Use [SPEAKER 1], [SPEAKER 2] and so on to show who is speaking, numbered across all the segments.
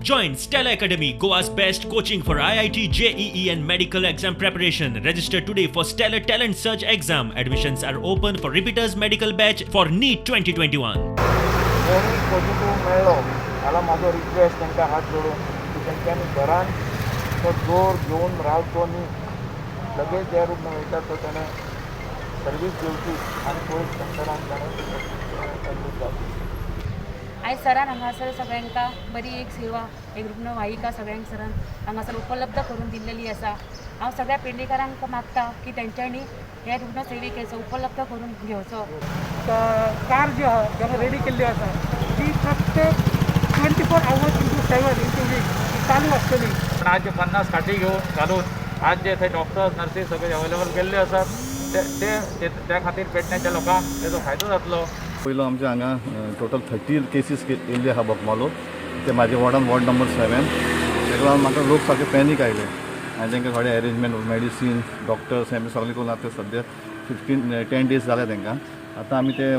[SPEAKER 1] Join Stella Academy, Goa's best coaching for IIT, JEE and medical exam preparation. Register today for Stellar Talent Search exam. Admissions are open for repeaters medical batch for NEET 2021.
[SPEAKER 2] कोणी positive मेळ्ळो जाल्यार म्हाजो request तांकां हात जोडून की तेंच्यांनी घरान तो जोर घेवन रावचो न्ही. लगेच जे रुग्ण वयता तो ताणें सर्वीस घेवची आनी पयस सेंटरान ताणें एडमीट जावची.
[SPEAKER 3] आयज सरान हांगासर सगळ्यांका बरी एक सेवा एक रुग्णवाहिका सगळ्यांक सरान हांगासर उपलब्ध करून दिल्लेली आसा. हांव सगळ्या पेडणेकारांक मागता की तेंच्यांनी हे रुग्ण सेविकेचो उपलब्ध करून घेवचो.
[SPEAKER 4] कार जी आहा जेन्ना रेडी केल्ली आसा ती प्रत्येक 24 hours into 7 into वीक चालू आसतली.
[SPEAKER 2] पण आज जे 50 खाटी घेवन घालून आज जे थंय डॉक्टर्स नर्सीस सगळे अवेलेबल केल्ले आसात ते त्या खातीर पेडण्याच्या लोकांक तेजो फायदो जातलो.
[SPEAKER 5] पयलो आमचे हांगा टोटल 30 केसीस येयल्ले आहा बोकमालो. ते म्हाजे वॉर्डान वॉर्ड नंबर 7. तेका लागून म्हाका लोक सारके पॅनीक आयले आनी तांकां थोडे अरेंजमेंट मेडिसीन डॉक्टर्स हें सगळें करून आतां सद्या 10 days जाले तांकां. आतां आमी ते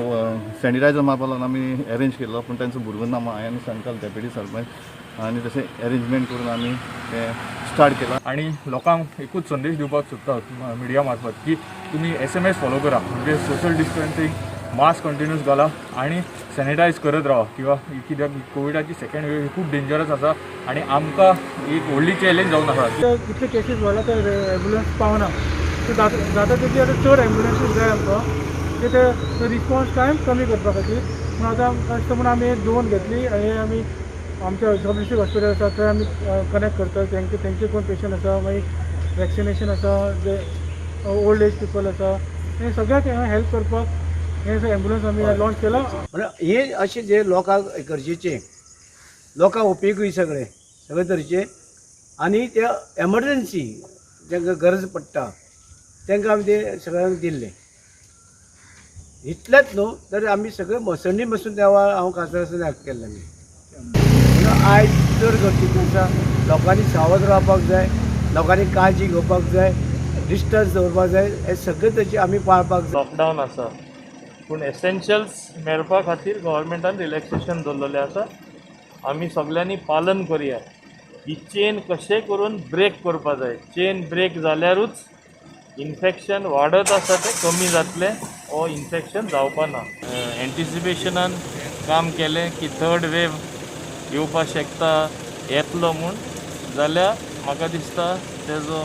[SPEAKER 5] सॅनिटायझर मारपा लागून आमी अरेंज केल्लो पूण तांचो भुरगो ना हांवें सांगतालो डेप्युटी सरपंच आनी तशें अरेंजमेंट करून आमी तें स्टार्ट केलां.
[SPEAKER 6] आणि लोकांक एकूच संदेश दिवपाक सोदता मिडिया मार्फत की तुम्ही SMS फॉलो करा, म्हणजे सोशल डिस्टन्सिंग, मास्क कंटिन्यूस घाला आणि सॅनिटायज करत राहा. किंवां कित्याक कोविडाची सेकंड वेव ही खूप डेंजरस आसा आणि आमकां एक व्हडली चॅलेंज जावन आसा.
[SPEAKER 4] इतले केसीस जाला तर एम्बुलन्स पावना. जाता तितली आतां चड एम्बुलन्सीस जाय आमकां ते रिस्पॉन्स टायम कमी करपा खातीर. पूण आतां अशें म्हणून आमी 2 घेतली आनी आमी आमच्या सब डिस्ट्रिक्ट हॉस्पिटल आसा थंय आमी कनेक्ट करता. तेंचे कोण पेशंट आसा, मागीर वॅक्सिनेशन आसा, जे ओल्ड एज पीपल आसा, हे सगळ्याक हेल्प करपाक हे एम्बुलन्स आमी लॉन्च केला.
[SPEAKER 7] हे अशें जे लोकांक गरजेचे लोकांक उपेगूय सगळे तरेचे आनी ते एमर्जन्सी जांकां गरज पडटा तांकां आमी ते सगळ्यांक दिल्ले. इतलेंच न्हू तर आमी सगळे मसंडी बसून देवा हांव खासदार आयक केल्लें आमी. आयज चड गरजेचें आसा. लोकांनी सावध रावपाक जाय, लोकांनी काळजी घेवपाक जाय, डिस्टन्स दवरपाक जाय, हे सगळे तशें आमी पाळपाक जाय.
[SPEAKER 8] लॉकडावन आसा पूण एसेन्शियल्स मेळपा खातीर गव्हर्मेंटान रिलॅक्सेशन दवरलेलें आसा. आमी सगळ्यांनी पालन करया. ही चेन कशें करून ब्रेक करपा जाय. चेन ब्रेक जाल्यारूच इन्फेक्शन वाडत आसा तें कमी जातलें ओ इन्फेक्शन जावपा ना. एंटिसिपेशनान काम केलें की 3rd वेव येवपा शकता येतलो म्हूण, जाल्यार म्हाका दिसता तेजो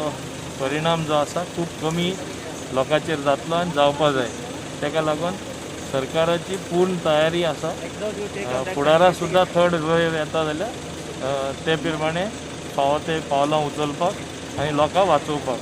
[SPEAKER 8] परिणाम जो आसा खूब कमी लोकांचेर जातलो आनी जावपा जाय. तेका लागून सरकाराची पूर्ण तयारी आसा. फुडारा सुद्दां 3rd वेव येता जाल्यार ते प्रमाणे फावो ते पावलां उचलपाक आनी लोकांक वाचोवपाक.